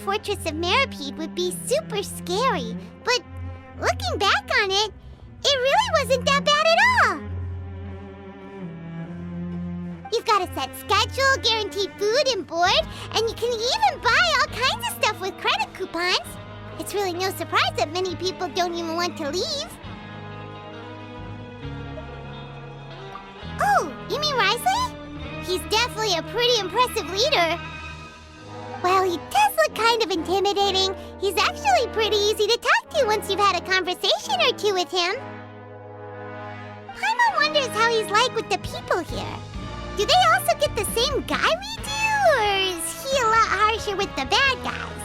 Fortress of Meropide would be super scary, but looking back on it, it really wasn't that bad at all. You've got a set schedule, guaranteed food and board, and you can even buy all kinds of stuff with credit coupons. It's really no surprise that many people don't even want to leave. Oh, you mean Wriothesley? He's definitely a pretty impressive leader. While he does look kind of intimidating, he's actually pretty easy to talk to once you've had a conversation or two with him. Paimon wonders how he's like with the people here. Do they also get the same guy we do, or is he a lot harsher with the bad guys?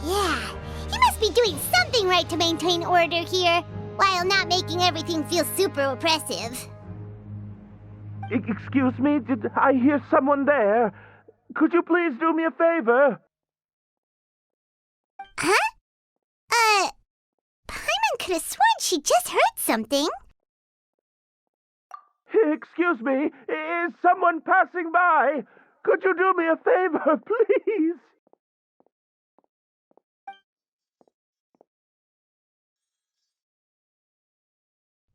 Yeah, he must be doing something right to maintain order here, while not making everything feel super oppressive. Excuse me, did I hear someone there? Could you please do me a favor? Huh? Paimon could have sworn she just heard something. Excuse me, is someone passing by? Could you do me a favor, please?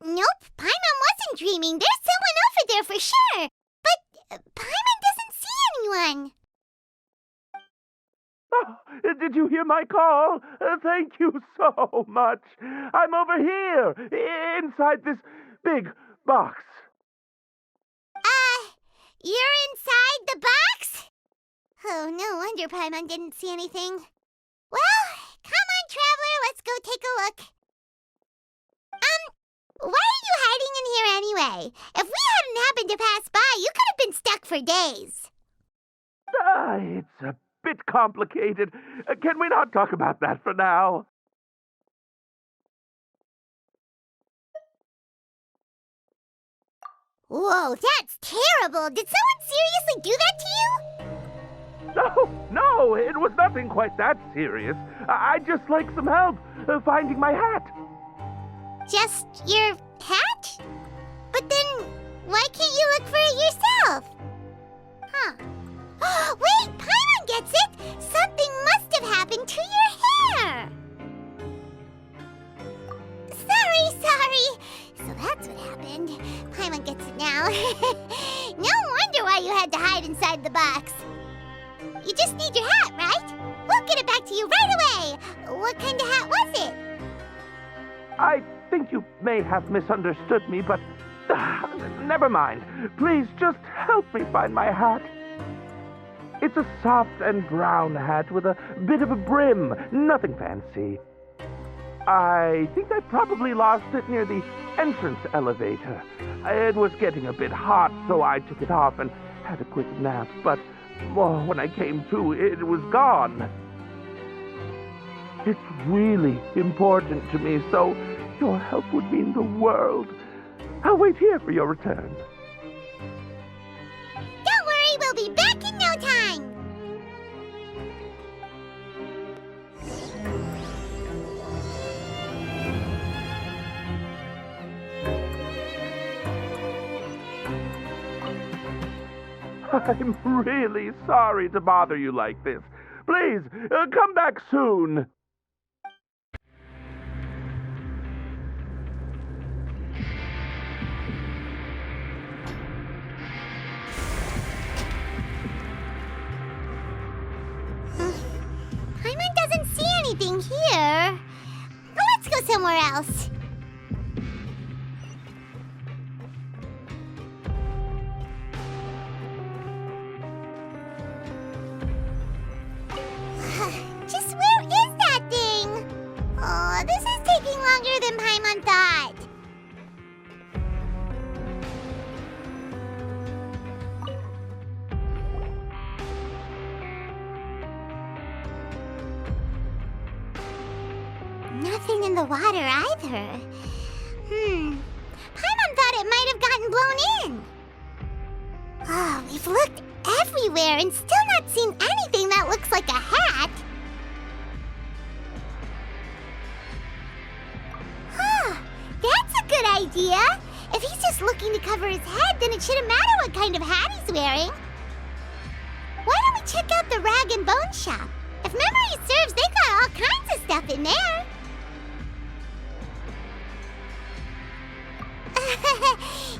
Nope, Paimon wasn't dreaming. There's someone over there for sure. But Paimon doesn't see anyone. Oh, did you hear my call? Thank you so much. I'm over here, inside this big box. You're inside the box? Oh, no wonder Paimon didn't see anything. Well, come on, Traveler, let's go take a look. Why are you hiding in here anyway? If we hadn't happened to pass by, you could have been stuck for days. It's a bit complicated. Can we not talk about that for now? Whoa, that's terrible. Did someone seriously do that to you? No, it was nothing quite that serious. I'd just like some help finding my hat. Just your hat? But then, why can't you look for it yourself? Huh. Wait, Paimon gets it! Something must have happened to your hair! Sorry. So that's what happened. Paimon gets it now. No wonder why you had to hide inside the box. You just need your hat, right? We'll get it back to you right away. What kind of hat was it? I think you may have misunderstood me, but never mind. Please just help me find my hat. It's a soft and brown hat with a bit of a brim. Nothing fancy. I think I probably lost it near the entrance elevator. It was getting a bit hot, so I took it off and had a quick nap. But when I came to, it was gone. It's really important to me, so your help would mean the world. I'll wait here for your return. Don't worry, we'll be back in no time. I'm really sorry to bother you like this. Please, come back soon. Paimon doesn't see anything here. Let's go somewhere else. Just where is that thing? Oh, this is taking longer than Paimon thought. Nothing in the water either. Paimon thought it might have gotten blown in. Oh, we've looked everywhere and still not seen anything that looks like a hat. That's a good idea. If he's just looking to cover his head, then it shouldn't matter what kind of hat he's wearing. don't we check out the rag and bone shop? If memory serves, they got all kinds of stuff in there.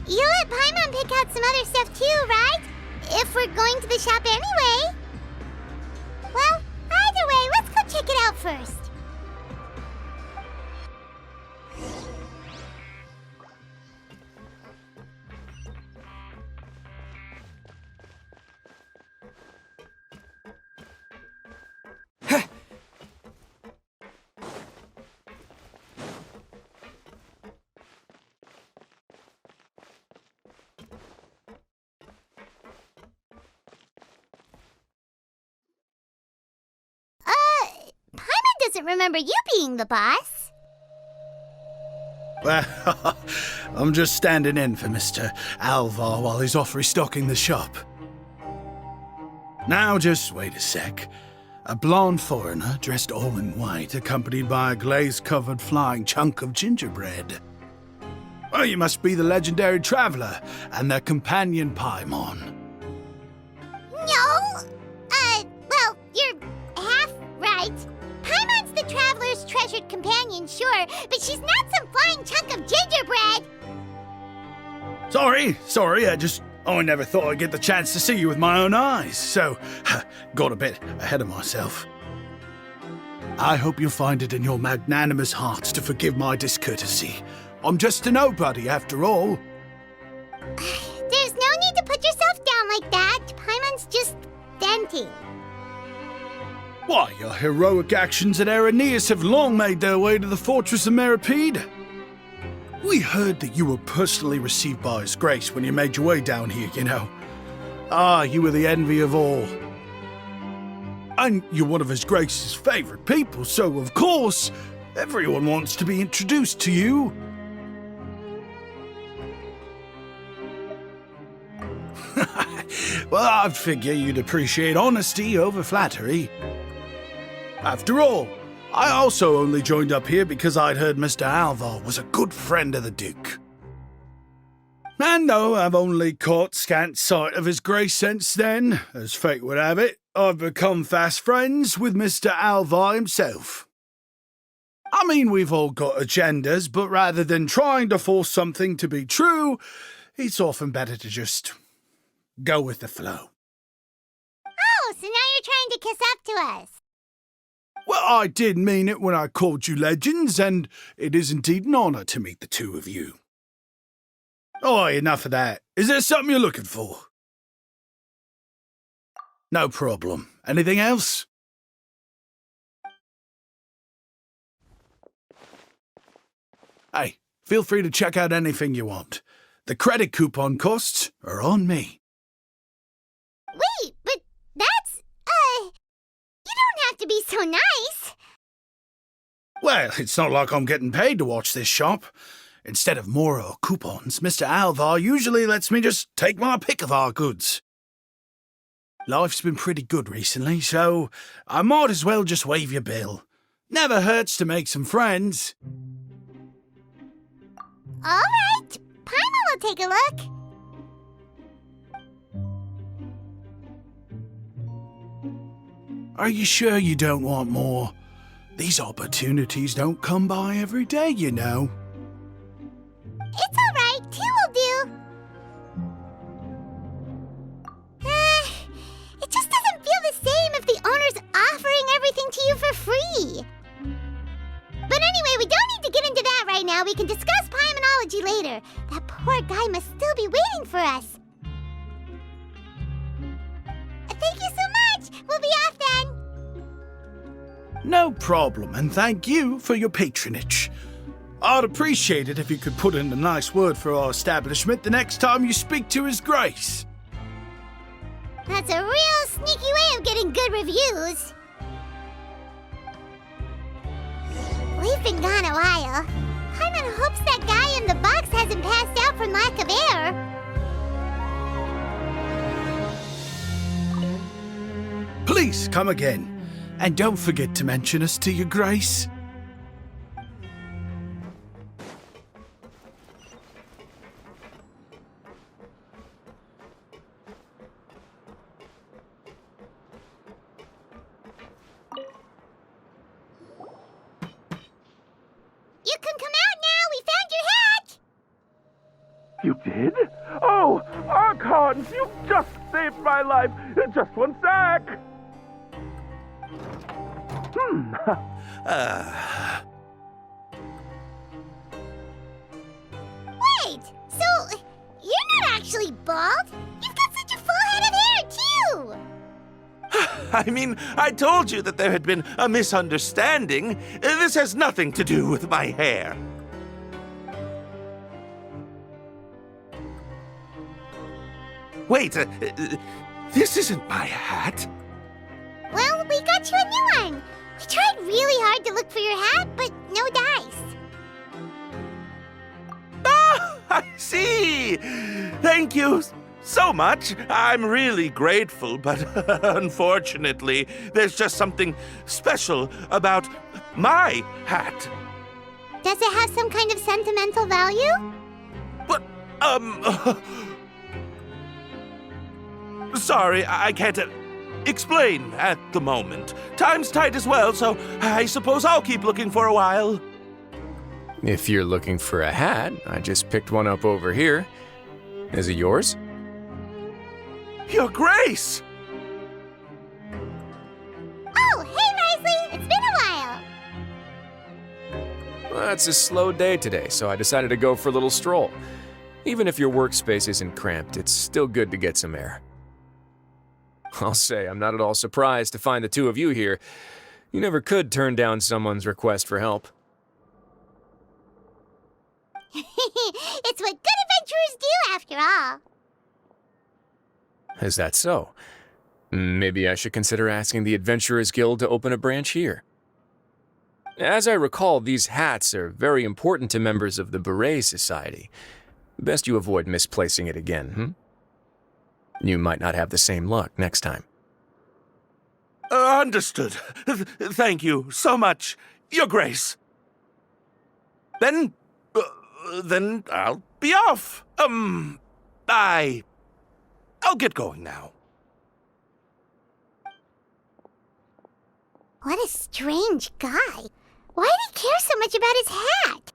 You let Paimon pick out some other stuff too, right? If we're going to the shop anyway. Well, either way, let's go check it out first. Doesn't remember you being the boss. Well, I'm just standing in for Mr. Alvar while he's off restocking the shop. Now, just wait a sec. A blonde foreigner, dressed all in white, accompanied by a glaze-covered flying chunk of gingerbread. Oh, you must be the legendary traveler and their companion Paimon. No! Well, you're half right. Paimon's the traveler's treasured companion, sure, but she's not some flying chunk of gingerbread! Sorry, I never thought I'd get the chance to see you with my own eyes, so got a bit ahead of myself. I hope you find it in your magnanimous hearts to forgive my discourtesy. I'm just a nobody, after all. There's no need to put yourself down like that. Paimon's just venting. Why, your heroic actions at Aeneas have long made their way to the Fortress of Meropide. We heard that you were personally received by His Grace when you made your way down here, you know. Ah, you were the envy of all. And you're one of His Grace's favorite people, so of course, everyone wants to be introduced to you. Well, I'd figure you'd appreciate honesty over flattery. After all, I also only joined up here because I'd heard Mr. Alvar was a good friend of the Duke. And though I've only caught scant sight of His Grace since then, as fate would have it, I've become fast friends with Mr. Alvar himself. I mean, we've all got agendas, but rather than trying to force something to be true, it's often better to just go with the flow. Oh, so now you're trying to kiss up to us. Well, I did mean it when I called you legends, and it is indeed an honor to meet the two of you. Oh, enough of that. Is there something you're looking for? No problem. Anything else? Hey, feel free to check out anything you want. The credit coupon costs are on me. Wait, but that's, you don't have to be so nice. Well, it's not like I'm getting paid to watch this shop. Instead of more coupons, Mr. Alvar usually lets me just take my pick of our goods. Life's been pretty good recently, so I might as well just waive your bill. Never hurts to make some friends. All right, Paimon will take a look. Are you sure you don't want more? These opportunities don't come by every day, you know. It's all right, two will do. It just doesn't feel the same if the owner's offering everything to you for free. But anyway, we don't need to get into that right now. We can discuss Paimanology later. That poor guy must still be waiting for us. Thank you so much. We'll be off then. No problem, and thank you for your patronage. I'd appreciate it if you could put in a nice word for our establishment the next time you speak to His Grace. That's a real sneaky way of getting good reviews. We've been gone a while. Paimon hopes that guy in the box hasn't passed out from lack of air. Please come again, and don't forget to mention us to your Grace. You can come out now. We found your hat. You did? Oh, Archons, you just saved my life. Just one sec. Wait, so you're not actually bald? You've got such a full head of hair, too. I mean, I told you that there had been a misunderstanding. This has nothing to do with my hair. Wait, this isn't my hat. Well, we got you a new one. We tried really hard to look for your hat, but no dice. Ah, I see. Thank you so much. I'm really grateful, but unfortunately, there's just something special about my hat. Does it have some kind of sentimental value? But, sorry, I can't explain at the moment. Time's tight as well, so I suppose I'll keep looking for a while. If you're looking for a hat, I just picked one up over here. Is it yours? Your Grace! Oh, hey, Wriothesley! It's been a while. Well, it's a slow day today, so I decided to go for a little stroll. Even if your workspace isn't cramped, it's still good to get some air. I'll say I'm not at all surprised to find the two of you here. You never could turn down someone's request for help. It's what good adventurers do, after all. Is that so? Maybe I should consider asking the Adventurers Guild to open a branch here. As I recall, these hats are very important to members of the Beret Society. Best you avoid misplacing it again, You might not have the same luck next time. Understood. Thank you so much, Your Grace. Then I'll be off. I'll get going now. What a strange guy. Why did he care so much about his hat?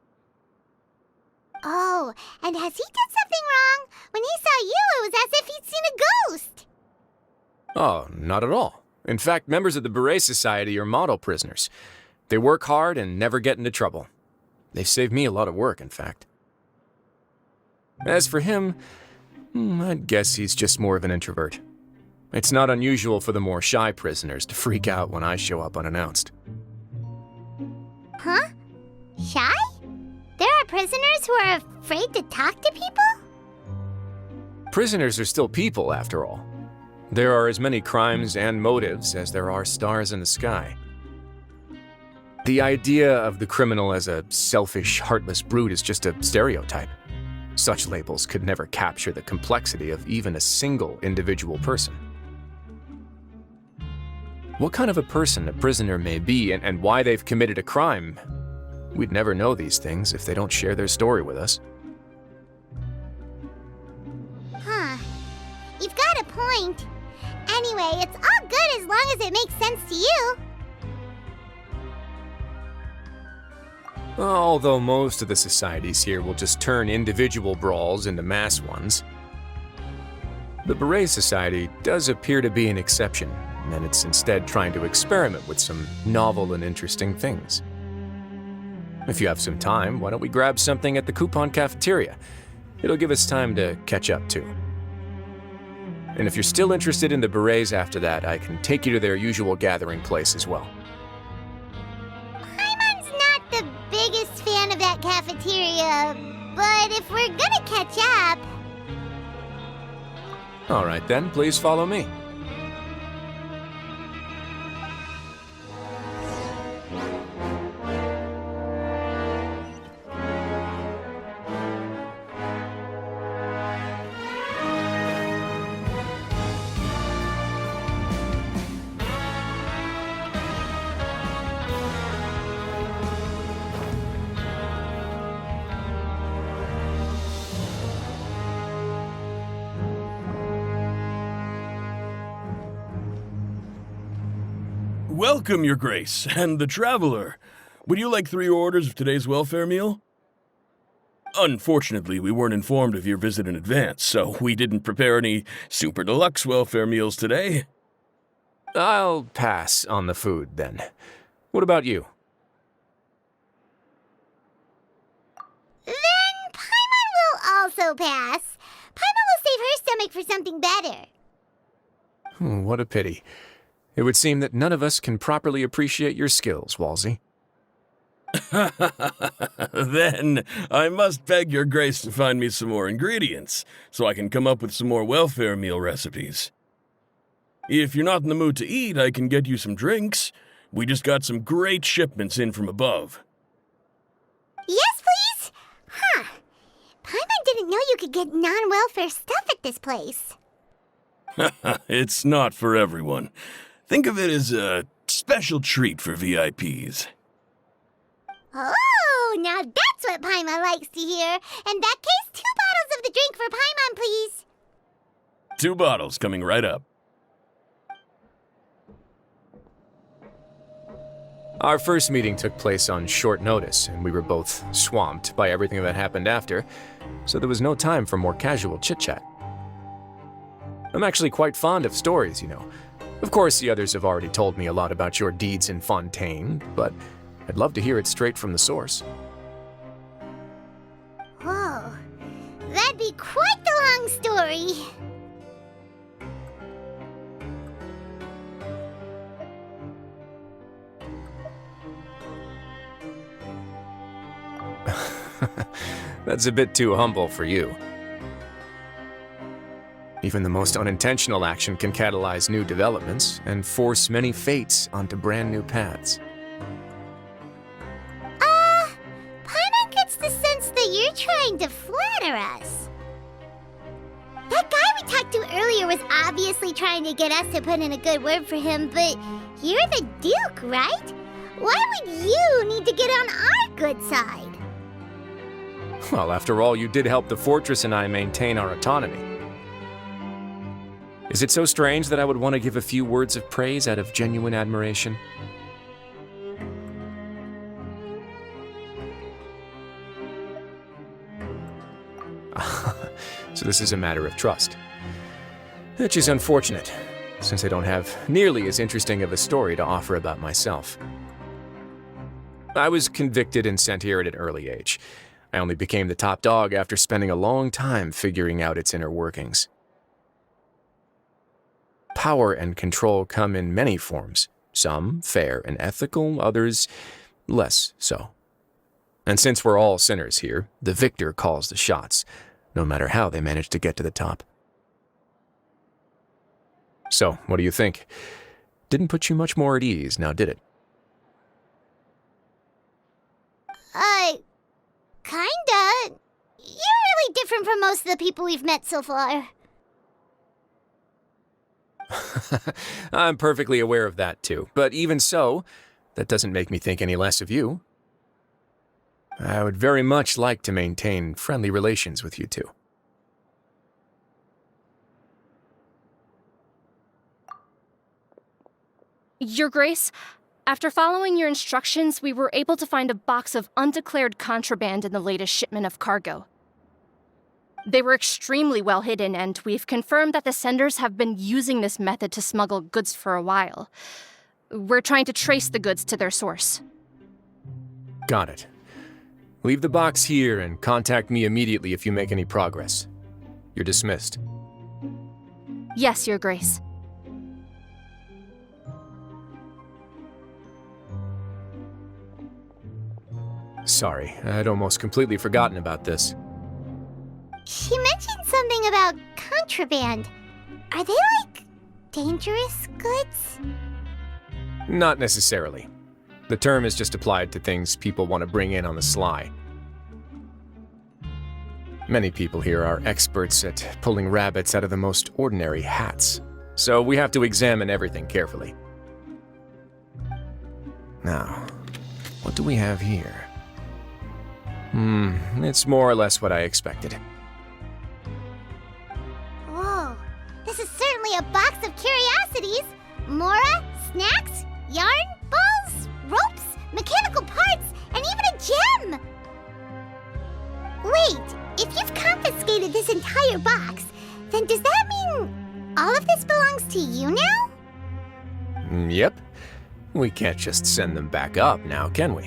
Oh, and has he done something wrong? When he saw you, it was as if he'd seen a ghost. Oh, not at all. In fact, members of the Beret Society are model prisoners. They work hard and never get into trouble. They've saved me a lot of work, in fact. As for him, I'd guess he's just more of an introvert. It's not unusual for the more shy prisoners to freak out when I show up unannounced. Huh? Shy? There are prisoners who are afraid to talk to people? Prisoners are still people, after all. There are as many crimes and motives as there are stars in the sky. The idea of the criminal as a selfish, heartless brute is just a stereotype. Such labels could never capture the complexity of even a single individual person. What kind of a person a prisoner may be and why they've committed a crime, we'd never know these things if they don't share their story with us. Huh. You've got a point. Anyway, it's all good as long as it makes sense to you. Although most of the societies here will just turn individual brawls into mass ones. The Beret Society does appear to be an exception, and it's instead trying to experiment with some novel and interesting things. If you have some time, why don't we grab something at the Coupon Cafeteria? It'll give us time to catch up too. And if you're still interested in the Berets after that, I can take you to their usual gathering place as well. Paimon's not the biggest fan of that cafeteria, but if we're gonna catch up... All right then, please follow me. Welcome, Your Grace, and the Traveler. Would you like 3 orders of today's welfare meal? Unfortunately, we weren't informed of your visit in advance, so we didn't prepare any super deluxe welfare meals today. I'll pass on the food, then. What about you? Then Paimon will also pass. Paimon will save her stomach for something better. What a pity. It would seem that none of us can properly appreciate your skills, Walsey. Then I must beg your grace to find me some more ingredients, so I can come up with some more welfare meal recipes. If you're not in the mood to eat, I can get you some drinks. We just got some great shipments in from above. Yes, please? Huh. Paimon didn't know you could get non-welfare stuff at this place. It's not for everyone. Think of it as a special treat for VIPs. Oh, now that's what Paimon likes to hear. In that case, 2 bottles of the drink for Paimon, please. 2 bottles coming right up. Our first meeting took place on short notice, and we were both swamped by everything that happened after, so there was no time for more casual chit-chat. I'm actually quite fond of stories, you know. Of course, the others have already told me a lot about your deeds in Fontaine, but I'd love to hear it straight from the source. Whoa, that'd be quite the long story. That's a bit too humble for you. Even the most unintentional action can catalyze new developments and force many fates onto brand new paths. Paimon gets the sense that you're trying to flatter us. That guy we talked to earlier was obviously trying to get us to put in a good word for him, but you're the Duke, right? Why would you need to get on our good side? Well, after all, you did help the Fortress and I maintain our autonomy. Is it so strange that I would want to give a few words of praise out of genuine admiration? So this is a matter of trust. Which is unfortunate, since I don't have nearly as interesting of a story to offer about myself. I was convicted and sent here at an early age. I only became the top dog after spending a long time figuring out its inner workings. Power and control come in many forms, some fair and ethical, others less so. And since we're all sinners here, the victor calls the shots, no matter how they manage to get to the top. So, what do you think? Didn't put you much more at ease, now did it? Kinda. You're really different from most of the people we've met so far. I'm perfectly aware of that too, but even so, that doesn't make me think any less of you. I would very much like to maintain friendly relations with you two. Your Grace, after following your instructions, we were able to find a box of undeclared contraband in the latest shipment of cargo. They were extremely well hidden, and we've confirmed that the senders have been using this method to smuggle goods for a while. We're trying to trace the goods to their source. Got it. Leave the box here and contact me immediately if you make any progress. You're dismissed. Yes, Your Grace. Sorry, I'd almost completely forgotten about this. She mentioned something about contraband. Are they, dangerous goods? Not necessarily. The term is just applied to things people want to bring in on the sly. Many people here are experts at pulling rabbits out of the most ordinary hats, so we have to examine everything carefully. Now, what do we have here? It's more or less what I expected. Whoa, this is certainly a box of curiosities. Mora, snacks, yarn, balls, ropes, mechanical parts, Wait, if you've confiscated this entire box, then does that mean all of this belongs to you now? Yep. We can't just send them back up now, can we?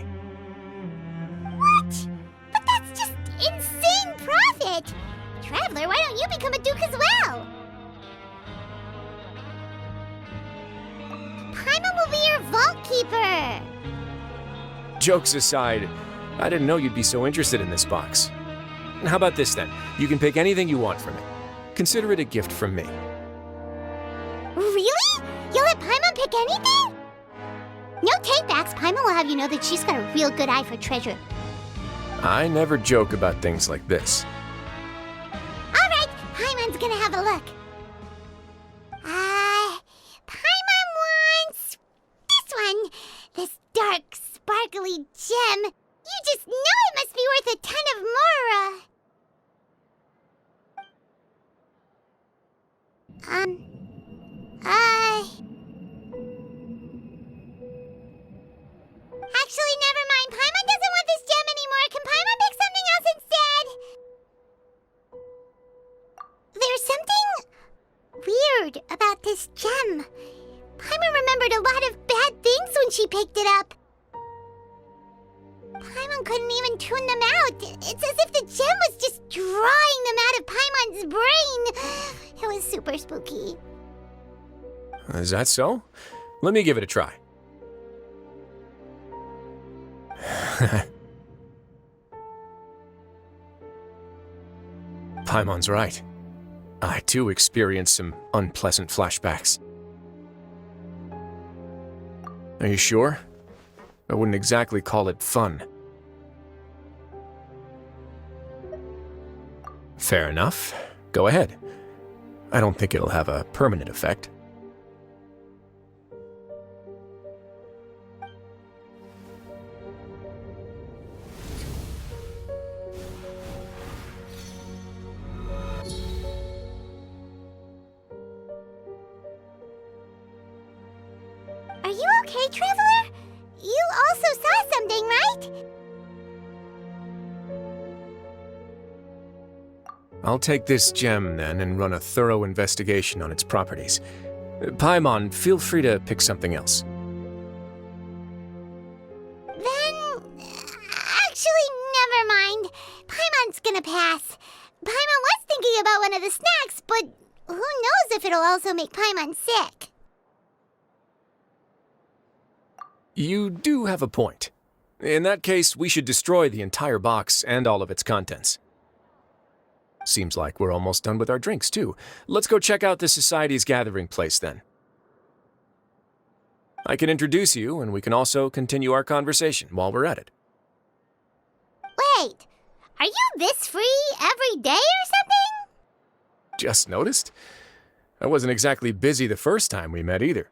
What? But that's just insane profit! Traveler, why don't you become a duke as well? Paimon will be your vault keeper! Jokes aside, I didn't know you'd be so interested in this box. How about this then? You can pick anything you want from it. Consider it a gift from me. Really? You'll let Paimon pick anything? No takebacks. Paimon will have you know that she's got a real good eye for treasure. I never joke about things like this. All right, Paimon's gonna have a look. Paimon wants this one. This dark, sparkly gem. You just know it must be worth a ton of Mora. Actually, never mind. Paimon doesn't want this gem anymore. Can Paimon pick something else instead? There's something weird about this gem. Paimon remembered a lot of bad things when she picked it up. Paimon couldn't even tune them out. It's as if the gem was just drawing them out of Paimon's brain. It was super spooky. Is that so? Let me give it a try. Paimon's right. I too experienced some unpleasant flashbacks. Are you sure? I wouldn't exactly call it fun. Fair enough. Go ahead. I don't think it'll have a permanent effect. Are you okay, Traveler? You also saw something, right? I'll take this gem, then, and run a thorough investigation on its properties. Paimon, feel free to pick something else. Then... actually, never mind. Paimon's gonna pass. Paimon was thinking about one of the snacks, but who knows if it'll also make Paimon sick. You do have a point. In that case, we should destroy the entire box and all of its contents. Seems like we're almost done with our drinks, too. Let's go check out the Society's gathering place, then. I can introduce you, and we can also continue our conversation while we're at it. Wait, are you this free every day or something? Just noticed? I wasn't exactly busy the first time we met, either.